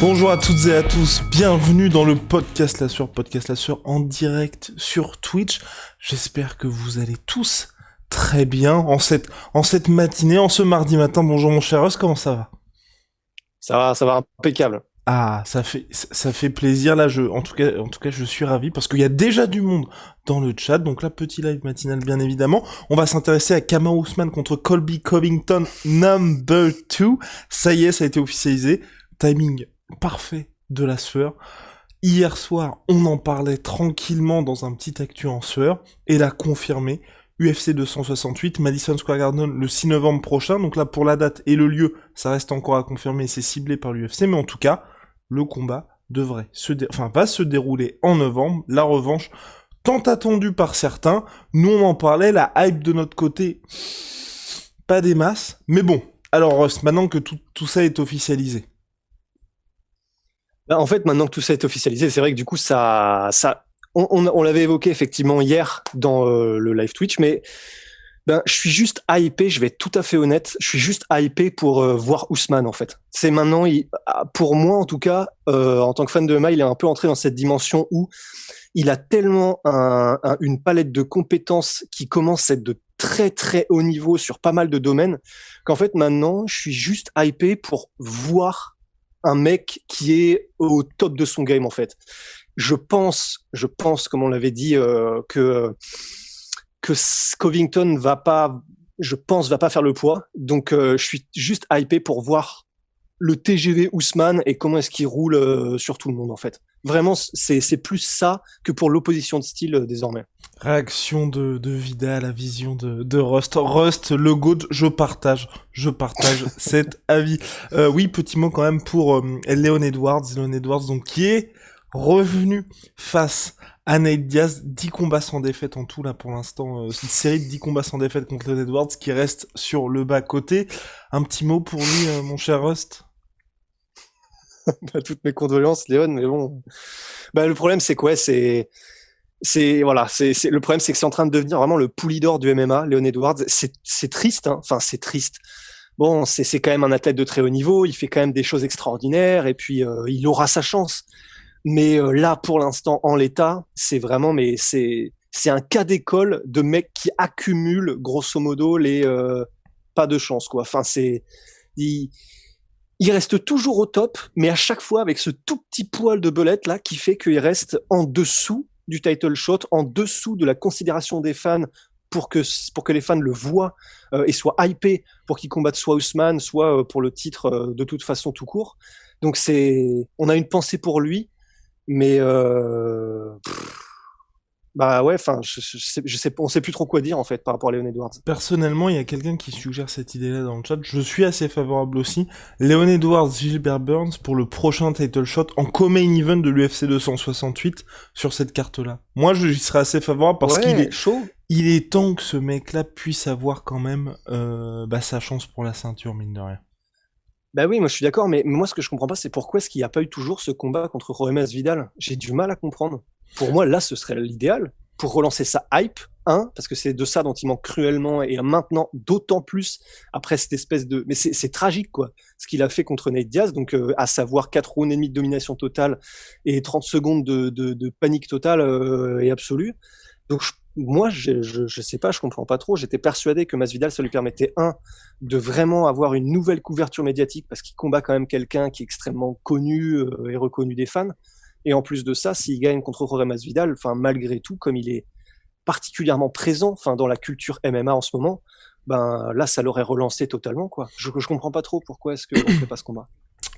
Bonjour à toutes et à tous, bienvenue dans le Podcast La Sueur en direct sur Twitch. J'espère que vous allez tous très bien en cette matinée, en ce mardi matin. Bonjour mon cher Russ, comment ça va? Ça va impeccable. Ah, ça fait plaisir là. En tout cas, je suis ravi parce qu'il y a déjà du monde dans le chat. Donc là, petit live matinal, bien évidemment. On va s'intéresser à Kamaru Usman contre Colby Covington number 2. Ça y est, ça a été officialisé. Timing parfait de la sueur. Hier soir, on en parlait tranquillement dans un petit actu en sueur, et l'a confirmé. UFC 268, Madison Square Garden le 6 novembre prochain. Donc là, pour la date et le lieu, ça reste encore à confirmer, c'est ciblé par l'UFC, mais en tout cas, le combat va se dérouler en novembre. La revanche, tant attendue par certains. Nous, on en parlait, la hype de notre côté, pas des masses. Mais bon, alors Rust, maintenant que tout ça est officialisé. En fait, maintenant que tout ça est officialisé, c'est vrai que du coup, on l'avait évoqué effectivement hier dans le live Twitch, mais je suis juste hypé, je vais être tout à fait honnête, je suis juste hypé pour voir Ousmane en fait. C'est maintenant, pour moi en tout cas, en tant que fan de MMA, il est un peu entré dans cette dimension où il a tellement une palette de compétences qui commence à être de très très haut niveau sur pas mal de domaines, qu'en fait maintenant, je suis juste hypé pour voir un mec qui est au top de son game en fait. Je pense, comme on l'avait dit, que Covington va pas faire le poids. Donc je suis juste hypé pour voir le TGV Ousmane et comment est-ce qu'il roule sur tout le monde en fait. Vraiment, c'est plus ça que pour l'opposition de style désormais. Réaction de Vida, la vision de Rust. Rust, le GOAT, je partage cet avis. Oui, petit mot quand même pour Leon Edwards, donc qui est revenu face à Nate Diaz, 10 combats sans défaite en tout là pour l'instant, une série de 10 combats sans défaite contre Leon Edwards qui reste sur le bas-côté. Un petit mot pour lui, mon cher Rust? Toutes mes condoléances, Léon, mais bon. Le problème, c'est quoi? Le problème, c'est que c'est en train de devenir vraiment le pouli d'or du MMA, Leon Edwards. C'est triste, hein. Enfin, c'est triste. Bon, c'est quand même un athlète de très haut niveau. Il fait quand même des choses extraordinaires et puis il aura sa chance. Mais là, pour l'instant, en l'état, c'est vraiment, mais c'est un cas d'école de mec qui accumule grosso modo les pas de chance, quoi. Enfin, il reste toujours au top, mais à chaque fois avec ce tout petit poil de belette là qui fait qu'il reste en dessous du title shot, en dessous de la considération des fans pour que les fans le voient et soient hypés pour qu'il combatte soit Ousmane, soit pour le titre de toute façon tout court. Donc on a une pensée pour lui, mais ouais, enfin, je sais, on sait plus trop quoi dire en fait par rapport à Leon Edwards. Personnellement, il y a quelqu'un qui suggère cette idée-là dans le chat. Je suis assez favorable aussi. Leon Edwards, Gilbert Burns pour le prochain title shot en co-main event de l'UFC 268 sur cette carte-là. Moi, je serais assez favorable parce Ouais, qu'il est chaud. Il est temps que ce mec-là puisse avoir quand même sa chance pour la ceinture, mine de rien. Bah oui, moi je suis d'accord, mais moi ce que je comprends pas, c'est pourquoi est-ce qu'il n'y a pas eu toujours ce combat contre Jorge Masvidal. J'ai du mal à comprendre. Pour moi, là, ce serait l'idéal pour relancer sa hype, parce que c'est de ça dont il manque cruellement, et maintenant d'autant plus après cette espèce de... Mais c'est tragique, quoi, ce qu'il a fait contre Nate Diaz, donc à savoir 4 rounds et demi de domination totale et 30 secondes de panique totale et absolue. Donc moi, je sais pas, je comprends pas trop. J'étais persuadé que Masvidal, ça lui permettait, de vraiment avoir une nouvelle couverture médiatique parce qu'il combat quand même quelqu'un qui est extrêmement connu et reconnu des fans. Et en plus de ça, s'il gagne contre Jorge Masvidal, enfin malgré tout, comme il est particulièrement présent, enfin dans la culture MMA en ce moment, là, ça l'aurait relancé totalement, quoi. Je comprends pas trop pourquoi est-ce qu'on fait pas ce combat.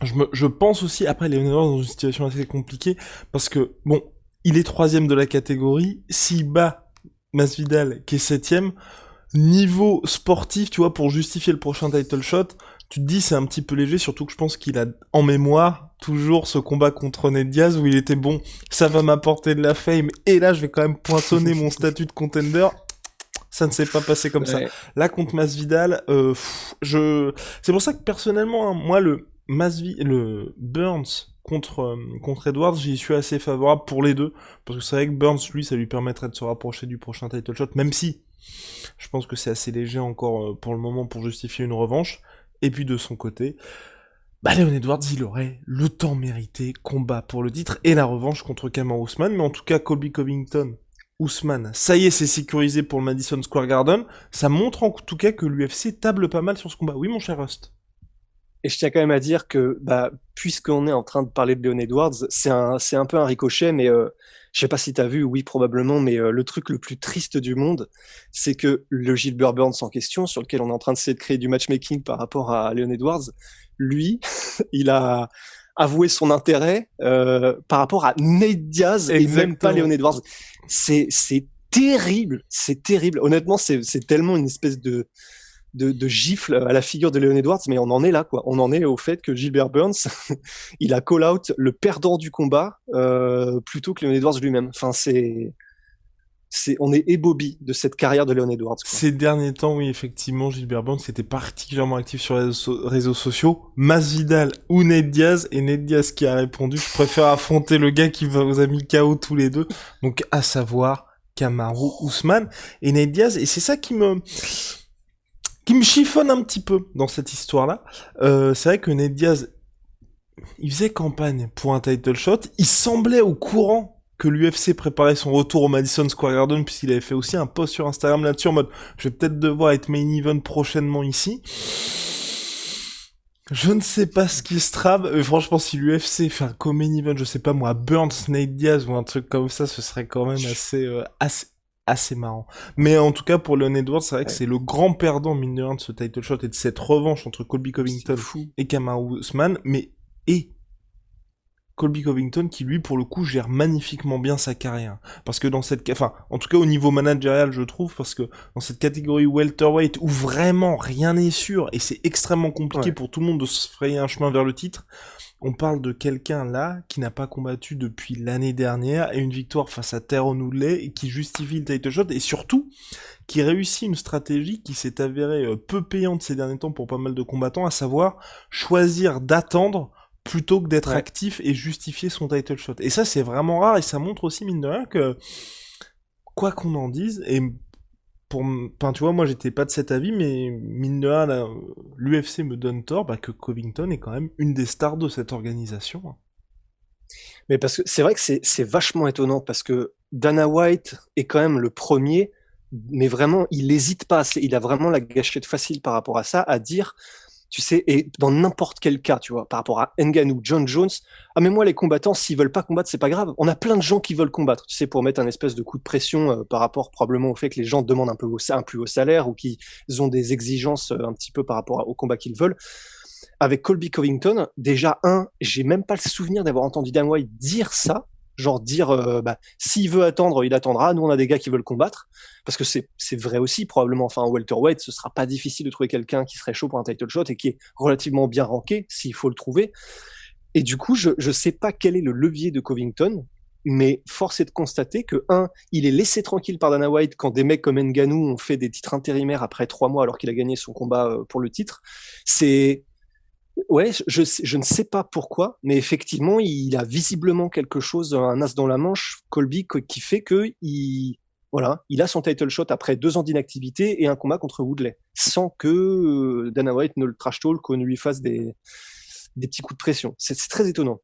Je pense aussi, après, Leon Edwards dans une situation assez compliquée, parce que, bon, il est 3ème de la catégorie, s'il bat Masvidal, qui est 7ème, niveau sportif, tu vois, pour justifier le prochain title shot, tu te dis c'est un petit peu léger, surtout que je pense qu'il a en mémoire toujours ce combat contre Nate Diaz où il était bon, ça va m'apporter de la fame, et là je vais quand même poinçonner mon statut de contender. Ça ne s'est pas passé comme ça. Là contre Masvidal, c'est pour ça que personnellement, hein, moi le Burns contre Edwards, j'y suis assez favorable pour les deux, parce que c'est vrai que Burns, lui, ça lui permettrait de se rapprocher du prochain title shot, même si je pense que c'est assez léger encore pour le moment pour justifier une revanche. Et puis de son côté, bah Leon Edwards, il aurait le temps mérité, combat pour le titre et la revanche contre Kamaru Usman, mais en tout cas Colby Covington, Usman, ça y est, c'est sécurisé pour le Madison Square Garden, ça montre en tout cas que l'UFC table pas mal sur ce combat. Oui mon cher Rust. Et je tiens quand même à dire que, puisqu'on est en train de parler de Leon Edwards, c'est un peu un ricochet, mais je sais pas si t'as vu, oui probablement, mais le truc le plus triste du monde, c'est que le Gilbert Burns en question, sur lequel on est en train de créer du matchmaking par rapport à Leon Edwards, lui, il a avoué son intérêt par rapport à Nate Diaz et même pas Leon Edwards. C'est terrible, c'est terrible. Honnêtement, c'est tellement une espèce de gifle à la figure de Leon Edwards, mais on en est là, quoi. On en est au fait que Gilbert Burns, il a call out le perdant du combat plutôt que Leon Edwards lui-même. Enfin, on est ébobie de cette carrière de Leon Edwards, quoi. Ces derniers temps, oui, effectivement, Gilbert Burns était particulièrement actif sur les réseaux sociaux. Masvidal ou Nate Diaz, et Nate Diaz qui a répondu, je préfère affronter le gars qui vous a mis KO tous les deux. Donc, à savoir, Kamaru Usman et Nate Diaz, et c'est ça qui me chiffonne un petit peu dans cette histoire-là. C'est vrai que Nate Diaz, il faisait campagne pour un title shot, il semblait au courant que l'UFC préparait son retour au Madison Square Garden, puisqu'il avait fait aussi un post sur Instagram là-dessus en mode « Je vais peut-être devoir être main event prochainement ici ». Je ne sais pas ce qui se trame, franchement si l'UFC fait un co-main event, je sais pas moi, Burns, Nate Diaz ou un truc comme ça, ce serait quand même assez marrant. Mais en tout cas, pour Leon Edwards, c'est vrai que c'est le grand perdant, mine de rien, de ce title shot et de cette revanche entre Colby Covington et Kamaru Usman, Colby Covington qui, lui, pour le coup, gère magnifiquement bien sa carrière. Parce que dans cette... Enfin, en tout cas, au niveau managérial, je trouve, parce que dans cette catégorie welterweight, où vraiment rien n'est sûr, et c'est extrêmement compliqué pour tout le monde de se frayer un chemin vers le titre, on parle de quelqu'un là qui n'a pas combattu depuis l'année dernière et une victoire face à Tyrone Woodley et qui justifie le title shot et surtout qui réussit une stratégie qui s'est avérée peu payante ces derniers temps pour pas mal de combattants, à savoir choisir d'attendre plutôt que d'être actif et justifier son title shot. Et ça c'est vraiment rare et ça montre aussi mine de rien que quoi qu'on en dise et enfin, tu vois, moi j'étais pas de cet avis, mais mine de rien, l'UFC me donne tort que Covington est quand même une des stars de cette organisation. Mais parce que c'est vrai que c'est vachement étonnant, parce que Dana White est quand même le premier, mais vraiment, il hésite pas, il a vraiment la gâchette facile par rapport à ça, à dire, tu sais, et dans n'importe quel cas, tu vois, par rapport à Ngannou, John Jones, mais moi, les combattants, s'ils veulent pas combattre, c'est pas grave. On a plein de gens qui veulent combattre, tu sais, pour mettre un espèce de coup de pression par rapport probablement au fait que les gens demandent un plus haut salaire ou qu'ils ont des exigences un petit peu par rapport au combat qu'ils veulent. Avec Colby Covington, déjà, j'ai même pas le souvenir d'avoir entendu Dan White dire ça. Genre dire, s'il veut attendre, il attendra. Nous, on a des gars qui veulent combattre. Parce que c'est vrai aussi, probablement. Enfin, en welterweight, ce sera pas difficile de trouver quelqu'un qui serait chaud pour un title shot et qui est relativement bien ranké, s'il faut le trouver. Et du coup, je sais pas quel est le levier de Covington, mais force est de constater que, il est laissé tranquille par Dana White quand des mecs comme Ngannou ont fait des titres intérimaires après 3 mois alors qu'il a gagné son combat pour le titre. Ouais, je ne sais pas pourquoi, mais effectivement, il a visiblement quelque chose, un as dans la manche, Colby, qui fait que il a son title shot après 2 ans d'inactivité et un combat contre Woodley, sans que Dana White ne le trash talk ou ne lui fasse des petits coups de pression. C'est très étonnant.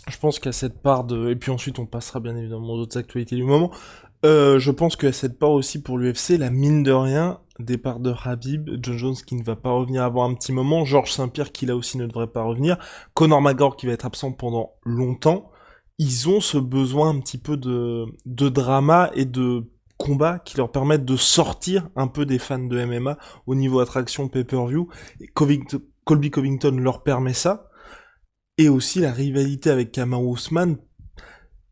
Je pense qu'à cette part de... Et puis ensuite, on passera bien évidemment aux autres actualités du moment. Je pense qu'à cette part aussi pour l'UFC, la mine de rien, départ de Khabib, John Jones qui ne va pas revenir avant un petit moment, Georges Saint-Pierre qui là aussi ne devrait pas revenir, Conor McGregor qui va être absent pendant longtemps, ils ont ce besoin un petit peu de drama et de combat qui leur permettent de sortir un peu des fans de MMA au niveau attraction pay-per-view. Et Colby Covington leur permet ça. Et aussi la rivalité avec Kamaru Usman.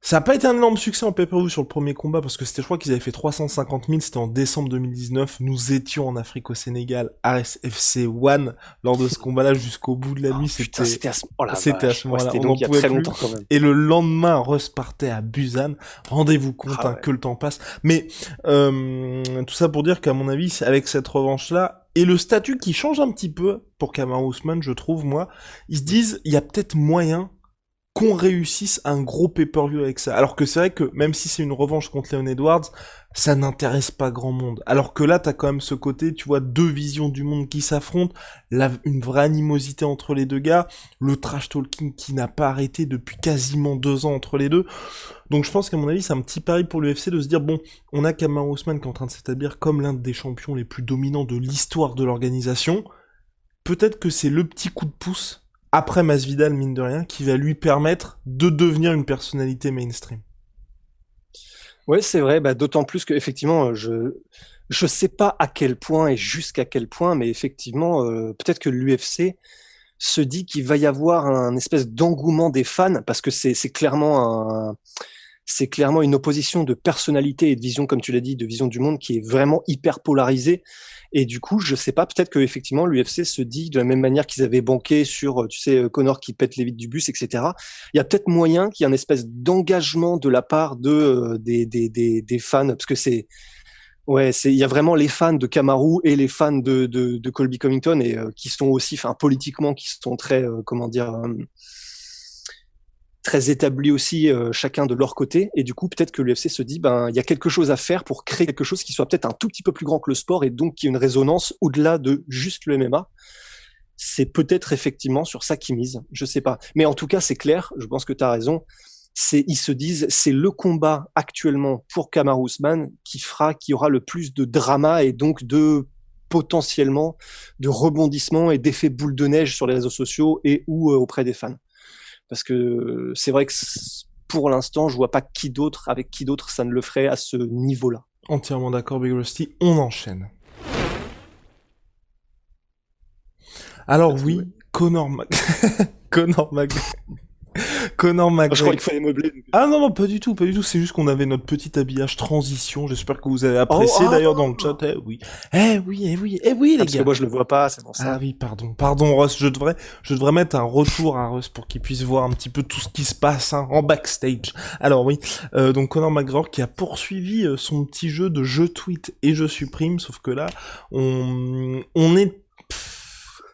Ça a pas été un énorme succès en pay-per-view sur le premier combat, parce que je crois qu'ils avaient fait 350 000, c'était en décembre 2019, nous étions en Afrique au Sénégal, RSFC One, lors de ce combat-là, jusqu'au bout de la nuit, c'était à ce moment-là, on n'en pouvait plus, quand même. Et le lendemain, Russ partait à Busan, rendez-vous compte que le temps passe, mais tout ça pour dire qu'à mon avis, avec cette revanche-là, et le statut qui change un petit peu pour Kamaru Usman, je trouve, moi, ils se disent, il y a peut-être moyen qu'on réussisse un gros pay-per-view avec ça. Alors que c'est vrai que même si c'est une revanche contre Leon Edwards, ça n'intéresse pas grand monde. Alors que là, t'as quand même ce côté, tu vois, deux visions du monde qui s'affrontent, une vraie animosité entre les deux gars, le trash talking qui n'a pas arrêté depuis quasiment 2 ans entre les deux. Donc je pense qu'à mon avis, c'est un petit pari pour l'UFC de se dire, bon, on a Kamaru Usman qui est en train de s'établir comme l'un des champions les plus dominants de l'histoire de l'organisation. Peut-être que c'est le petit coup de pouce après Masvidal, mine de rien, qui va lui permettre de devenir une personnalité mainstream. Ouais, c'est vrai, bah, d'autant plus que effectivement, je sais pas à quel point et jusqu'à quel point, mais effectivement, peut-être que l'UFC se dit qu'il va y avoir un espèce d'engouement des fans parce que c'est clairement une opposition de personnalité et de vision, comme tu l'as dit, de vision du monde qui est vraiment hyper polarisée. Et du coup, je sais pas, peut-être que effectivement l'UFC se dit de la même manière qu'ils avaient banqué sur, tu sais, Conor qui pète les vitres du bus, etc. Il y a peut-être moyen qu'il y ait une espèce d'engagement de la part des fans, parce que il y a vraiment les fans de Kamaru et les fans de Colby Covington et qui sont aussi, enfin, politiquement, qui sont très, comment dire, très établis aussi, chacun de leur côté. Et du coup, peut-être que l'UFC se dit, ben, il y a quelque chose à faire pour créer quelque chose qui soit peut-être un tout petit peu plus grand que le sport et donc qui ait une résonance au-delà de juste le MMA. C'est peut-être effectivement sur ça qu'ils misent. Je sais pas. Mais en tout cas, c'est clair. Je pense que tu as raison. Ils se disent, c'est le combat actuellement pour Kamaru Usman qui aura le plus de drama et donc potentiellement de rebondissements et d'effets boule de neige sur les réseaux sociaux et ou auprès des fans. Parce que c'est vrai que pour l'instant, je vois pas avec qui d'autre ça ne le ferait à ce niveau-là. Entièrement d'accord, Big Rusty. On enchaîne. Alors oui, Conor McGregor. Je crois qu'il fallait meubler. Ah non, pas du tout, pas du tout. C'est juste qu'on avait notre petit habillage transition. J'espère que vous avez apprécié d'ailleurs dans le chat. Oui. Oui, les gars. Parce que moi je le vois pas, c'est pour ça. Ah oui, pardon, Russ. Je devrais mettre un retour à Russ pour qu'il puisse voir un petit peu tout ce qui se passe en backstage. Alors oui, donc Conor McGregor qui a poursuivi son petit jeu de je tweet et je supprime, sauf que là, on est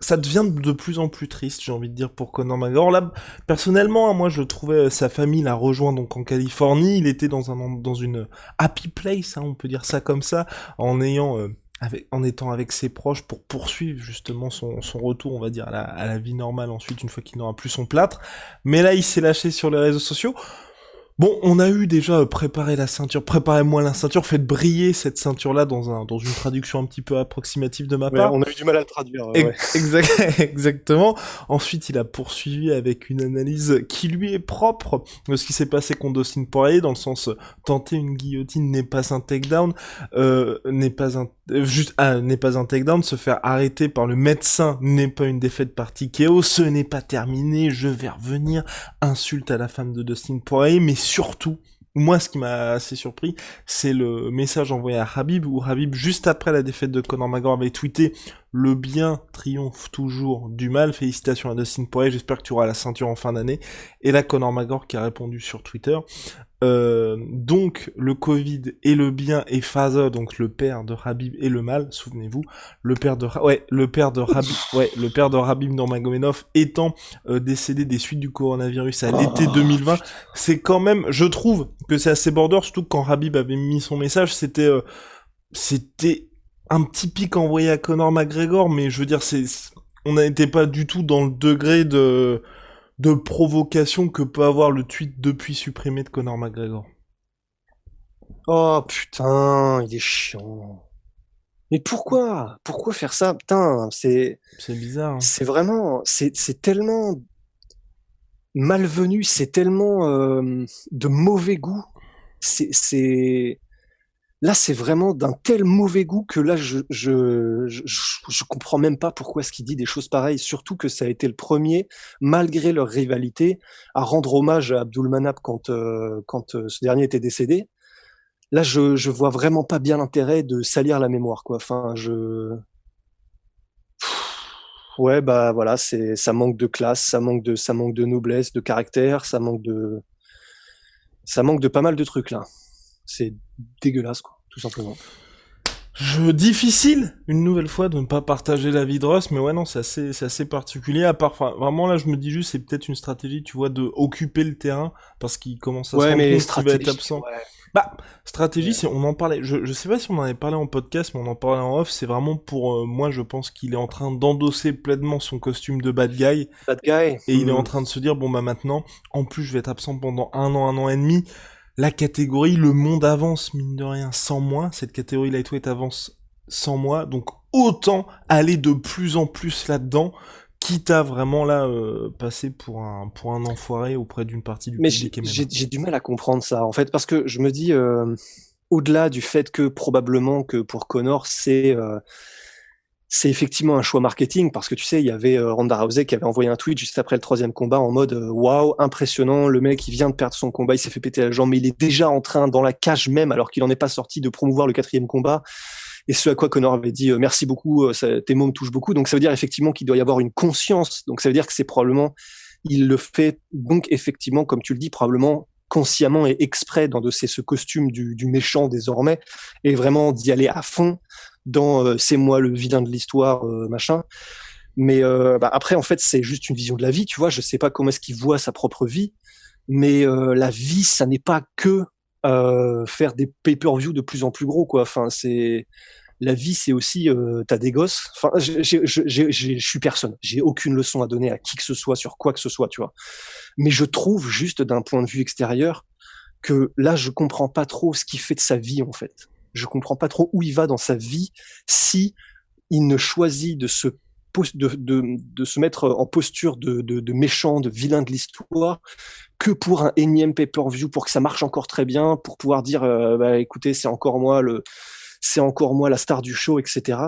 ça devient de plus en plus triste, j'ai envie de dire, pour Conor McGregor. Là, personnellement, moi, je trouvais sa famille l'a rejoint donc en Californie. Il était dans une happy place, on peut dire ça comme ça, en étant avec ses proches pour poursuivre justement son retour, on va dire, à la vie normale ensuite, une fois qu'il n'aura plus son plâtre. Mais là, il s'est lâché sur les réseaux sociaux. Bon, on a eu déjà préparé la ceinture, préparez-moi la ceinture, faites briller cette ceinture-là dans une traduction un petit peu approximative de ma part. On a eu du mal à le traduire. Exactement. Ensuite, il a poursuivi avec une analyse qui lui est propre de ce qui s'est passé contre Dustin Poirier, dans le sens tenter une guillotine n'est pas un takedown, n'est pas un takedown, se faire arrêter par le médecin n'est pas une défaite par TKO, ce n'est pas terminé, je vais revenir, insulte à la femme de Dustin Poirier, mais surtout, moi, ce qui m'a assez surpris, c'est le message envoyé à Khabib, où Khabib, juste après la défaite de Conor McGregor, avait tweeté « Le bien triomphe toujours du mal, félicitations à Dustin Poirier, j'espère que tu auras la ceinture en fin d'année. » Et là, Conor McGregor qui a répondu sur Twitter donc le Covid et le bien et Father, donc le père de Khabib et le mal, souvenez-vous, le père de Khabib Nurmagomedov étant décédé des suites du coronavirus à l'été 2020, c'est quand même, je trouve que c'est assez border, surtout que quand Khabib avait mis son message, c'était un petit pic envoyé à Conor McGregor, mais je veux dire, on n'était pas du tout dans le degré de provocation que peut avoir le tweet depuis supprimé de Conor McGregor. Oh putain, il est chiant. Mais pourquoi faire ça? Putain, c'est bizarre. Hein. C'est vraiment, c'est tellement malvenu, c'est tellement de mauvais goût. Là, c'est vraiment d'un tel mauvais goût que là, je comprends même pas pourquoi est-ce qu'il dit des choses pareilles. Surtout que ça a été le premier, malgré leur rivalité, à rendre hommage à Abdulmanap quand ce dernier était décédé. Là, je vois vraiment pas bien l'intérêt de salir la mémoire, quoi. Enfin, ouais, bah voilà, ça manque de classe, ça manque de noblesse, de caractère, ça manque de pas mal de trucs là. C'est dégueulasse, quoi, tout simplement. Difficile, une nouvelle fois, de ne pas partager l'avis de Russ, mais ouais, non, c'est assez particulier, à part, enfin, vraiment, là, je me dis juste, c'est peut-être une stratégie, tu vois, de occuper le terrain, parce qu'il commence à se Ouais, rendre mais compte qu'il va être stratégie, absent. ouais. Bah, stratégie, Ouais. c'est, on en parlait, je sais pas si on en avait parlé en podcast, mais on en parlait en off, c'est vraiment pour, moi, je pense qu'il est en train d'endosser pleinement son costume de bad guy, Bad guy. et il est en train de se dire, bon, bah, maintenant, en plus, je vais être absent pendant un an et demi, la catégorie, le monde avance, mine de rien, sans moi. Cette catégorie lightweight avance sans moi. Donc, autant aller de plus en plus là-dedans, quitte à vraiment là, passer pour un enfoiré auprès d'une partie du Mais j'ai public MMA. j'ai- j'ai du mal à comprendre ça, en fait, parce que je me dis, au-delà du fait que probablement que pour Connor, c'est effectivement un choix marketing, parce que tu sais, il y avait Ronda Rousey qui avait envoyé un tweet juste après le troisième combat en mode waouh, impressionnant, le mec il vient de perdre son combat, il s'est fait péter la jambe, mais il est déjà en train, dans la cage même, alors qu'il en est pas sorti, de promouvoir le quatrième combat. Et ce à quoi Connor avait dit merci beaucoup, tes mots me touchent beaucoup. Donc ça veut dire effectivement qu'il doit y avoir une conscience. Donc ça veut dire que c'est probablement, il le fait donc effectivement, comme tu le dis, probablement consciemment et exprès dans ce costume du méchant désormais, et vraiment d'y aller à fond dans c'est moi le vilain de l'histoire, machin. Mais bah, après, en fait, c'est juste une vision de la vie, tu vois. Je sais pas comment est-ce qu'il voit sa propre vie, mais la vie, ça n'est pas que faire des pay-per-view de plus en plus gros, quoi. Enfin, c'est la vie, c'est aussi t'as des gosses. Enfin, je suis personne. J'ai aucune leçon à donner à qui que ce soit sur quoi que ce soit, tu vois. Mais je trouve juste d'un point de vue extérieur que là, je comprends pas trop ce qu'il fait de sa vie, en fait. Je comprends pas trop où il va dans sa vie si il ne choisit de se mettre en posture de méchant, de vilain de l'histoire, que pour un énième pay-per-view, pour que ça marche encore très bien, pour pouvoir dire, bah, écoutez, c'est encore moi la star du show, etc.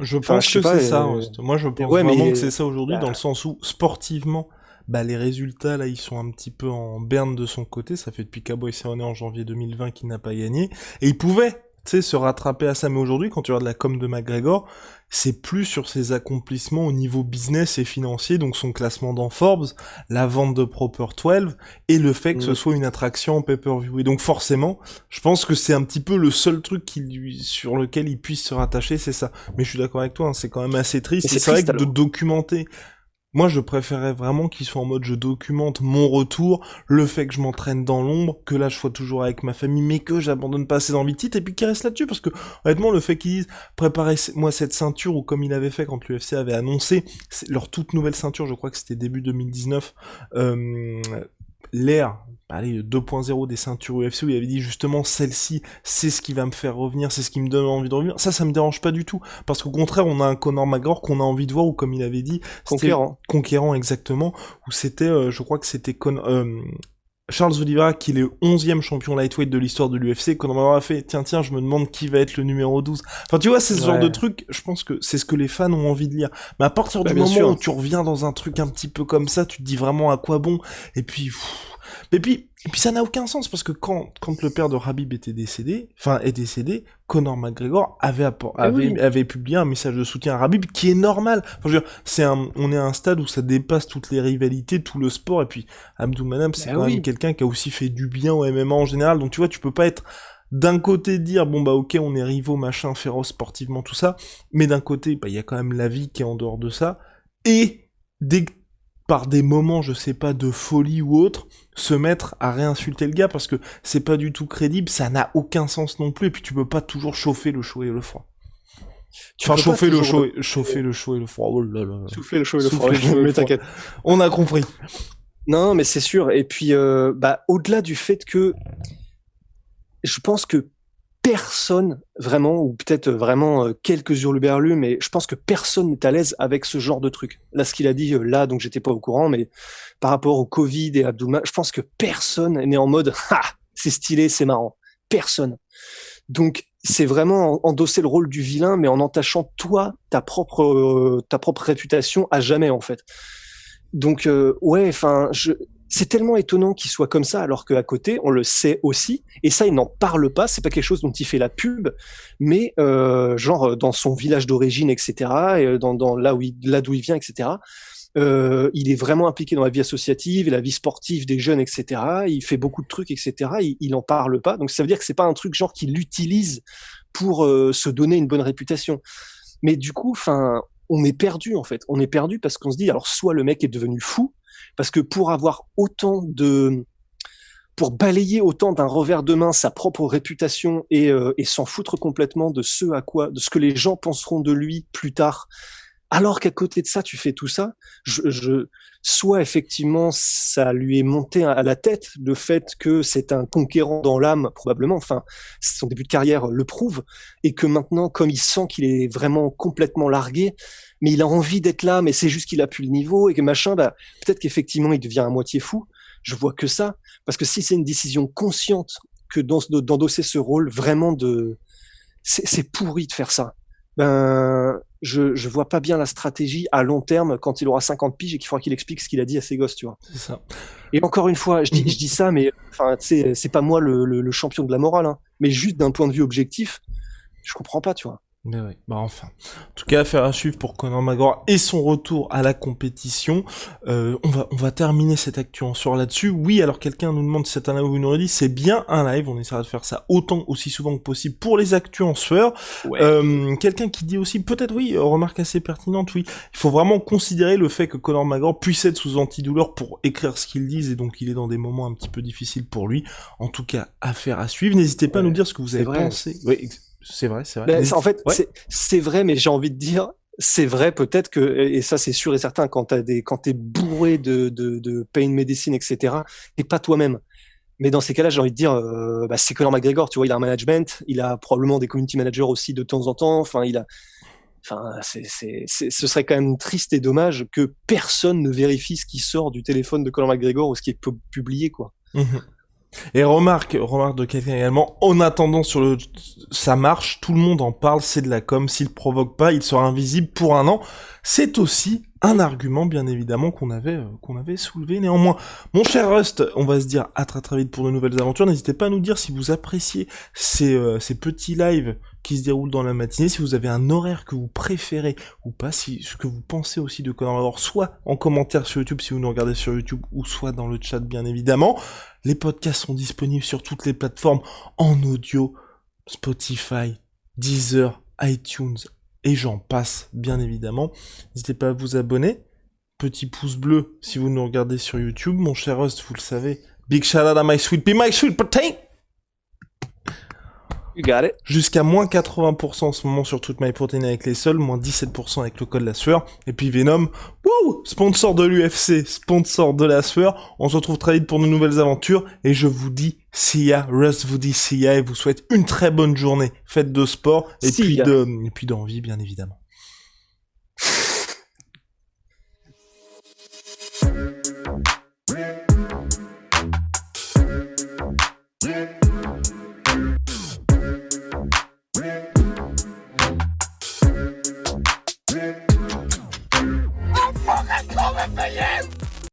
Je Enfin, pense je sais que pas. c'est ça, Rust. Moi, je pense Ouais, vraiment que mais c'est ça aujourd'hui, dans le bah, sens où, sportivement, bah, les résultats, là, ils sont un petit peu en berne de son côté. Ça fait depuis Cowboy Cerrone en janvier 2020 qu'il n'a pas gagné. Et il pouvait, tu sais, se rattraper à ça. Mais aujourd'hui, quand tu regardes la com de McGregor, c'est plus sur ses accomplissements au niveau business et financier, donc son classement dans Forbes, la vente de Proper 12, et le fait que ce soit une attraction en pay-per-view. Et donc, forcément, je pense que c'est un petit peu le seul truc sur lequel il puisse se rattacher, c'est ça. Mais je suis d'accord avec toi, hein, c'est quand même assez mais triste. Et c'est c'est vrai triste que de alors. documenter, moi, je préférais vraiment qu'il soit en mode je documente mon retour, le fait que je m'entraîne dans l'ombre, que là je sois toujours avec ma famille, mais que j'abandonne pas ses envies de titre, et puis qu'il reste là-dessus, parce que honnêtement, le fait qu'ils disent préparez-moi cette ceinture, ou comme il avait fait quand l'UFC avait annoncé leur toute nouvelle ceinture, je crois que c'était début 2019, l'ère, allez, 2.0 des ceintures UFC, où il avait dit justement celle-ci, c'est ce qui va me faire revenir, c'est ce qui me donne envie de revenir. Ça me dérange pas du tout, parce qu'au contraire, on a un Conor McGregor qu'on a envie de voir, ou comme il avait dit, c'était Conquérant. conquérant exactement, où c'était, je crois que c'était Charles Oliveira, qui est le 11e champion lightweight de l'histoire de l'UFC, Conor McGregor a fait, tiens, je me demande qui va être le numéro 12. Enfin, tu vois, c'est ce genre de Ouais. truc, je pense que c'est ce que les fans ont envie de lire. Mais à partir Bah, du bien moment où sûr. tu reviens dans un truc un petit peu comme ça, tu te dis vraiment à quoi bon, et puis, et puis ça n'a aucun sens, parce que quand le père de Habib était décédé, est décédé, Conor McGregor Eh oui. avait publié un message de soutien à Habib, qui est normal. Enfin, je veux dire, on est à un stade où ça dépasse toutes les rivalités, tout le sport, et puis Abdulmanap, c'est Bah quand même oui. quelqu'un qui a aussi fait du bien au MMA en général, donc tu vois, tu peux pas être d'un côté dire, bon bah ok, on est rivaux, machin, féroce sportivement, tout ça, mais d'un côté, bah il y a quand même la vie qui est en dehors de ça, et dès que par des moments, je sais pas, de folie ou autre, se mettre à réinsulter le gars, parce que c'est pas du tout crédible, ça n'a aucun sens non plus, et puis tu peux pas toujours chauffer le chaud et le froid. Tu Enfin, peux pas toujours chauffer le chaud et le froid, oh là là. souffler le chaud et le froid. Souffler le chaud et le Mais froid. t'inquiète. On a compris. Non, mais c'est sûr. Et puis, bah, au-delà du fait que je pense que personne vraiment, ou peut-être vraiment quelques hurluberlus, mais je pense que personne n'est à l'aise avec ce genre de truc. Là, ce qu'il a dit là, donc j'étais pas au courant, mais par rapport au Covid et Abdullah, je pense que personne n'est en mode ah, c'est stylé, c'est marrant. Personne. Donc c'est vraiment endosser le rôle du vilain, mais en entachant toi ta propre réputation à jamais en fait. Donc ouais, enfin, c'est tellement étonnant qu'il soit comme ça, alors qu'à côté, on le sait aussi, et ça, il n'en parle pas, c'est pas quelque chose dont il fait la pub, mais genre dans son village d'origine, etc., et là d'où il vient, etc., Il est vraiment impliqué dans la vie associative et la vie sportive des jeunes, etc. Il fait beaucoup de trucs, etc. Il en parle pas. Donc ça veut dire que c'est pas un truc genre qu'il utilise pour se donner une bonne réputation. Mais du coup, enfin, on est perdu en fait. On est perdu parce qu'on se dit, alors soit le mec est devenu fou, parce que pour balayer autant d'un revers de main sa propre réputation et s'en foutre complètement de ce que les gens penseront de lui plus tard. Alors qu'à côté de ça, tu fais tout ça, soit effectivement ça lui est monté à la tête le fait que c'est un conquérant dans l'âme, probablement, enfin son début de carrière le prouve, et que maintenant, comme il sent qu'il est vraiment complètement largué, mais il a envie d'être là, mais c'est juste qu'il a plus le niveau, et que machin, bah, peut-être qu'effectivement il devient à moitié fou. Je vois que ça, parce que si c'est une décision consciente que d'endosser ce rôle vraiment c'est pourri de faire ça. Ben, je vois pas bien la stratégie à long terme quand il aura 50 piges et qu'il faudra qu'il explique ce qu'il a dit à ses gosses, tu vois. C'est ça. Et encore une fois, je dis ça, mais enfin, c'est pas moi le champion de la morale, hein, mais juste d'un point de vue objectif, je comprends pas, tu vois. Mais oui, bah enfin. En tout cas, affaire à suivre pour Conor McGregor et son retour à la compétition. On va terminer cette actu en soir là-dessus. Oui, alors quelqu'un nous demande si c'est un live ou une redit. C'est bien un live. On essaiera de faire ça aussi souvent que possible pour les actus en sueur. Ouais. Quelqu'un qui dit aussi, peut-être oui, remarque assez pertinente, oui. Il faut vraiment considérer le fait que Conor McGregor puisse être sous antidouleur pour écrire ce qu'il dit et donc il est dans des moments un petit peu difficiles pour lui. En tout cas, affaire à suivre. N'hésitez pas à nous dire ce que vous avez pensé. Oui, c'est vrai. Ben, en fait, ouais. c'est vrai, mais j'ai envie de dire, c'est vrai peut-être que, et ça c'est sûr et certain, quand t'es bourré de pain medicine, etc., t'es pas toi-même. Mais dans ces cas-là, j'ai envie de dire, bah, c'est Conor McGregor, tu vois, il a un management, il a probablement des community managers aussi de temps en temps. Enfin, ce serait quand même triste et dommage que personne ne vérifie ce qui sort du téléphone de Conor McGregor ou ce qui est publié, quoi. Et remarque de quelqu'un également, en attendant ça marche, tout le monde en parle, c'est de la com, s'il provoque pas, il sera invisible pour 1 an. C'est aussi un argument, bien évidemment, qu'on avait soulevé néanmoins. Mon cher Rust, on va se dire à très très vite pour de nouvelles aventures. N'hésitez pas à nous dire si vous appréciez ces petits lives qui se déroulent dans la matinée, si vous avez un horaire que vous préférez ou pas, ce que vous pensez aussi de Conor McGregor, soit en commentaire sur YouTube si vous nous regardez sur YouTube, ou soit dans le chat, bien évidemment. Les podcasts sont disponibles sur toutes les plateformes en audio, Spotify, Deezer, iTunes, et j'en passe, bien évidemment. N'hésitez pas à vous abonner. Petit pouce bleu si vous nous regardez sur YouTube. Mon cher Rust, vous le savez. Big shout out à my sweet protein. You got it. Jusqu'à moins 80% en ce moment sur toute MyProtein avec les seuls, moins 17% avec le code La Sueur. Et puis Venom, wouh, sponsor de l'UFC, sponsor de La Sueur. On se retrouve très vite pour de nouvelles aventures. Et je vous dis see ya, Russ vous dit see ya et vous souhaite une très bonne journée. Faites de sport et puis d'envie, bien évidemment.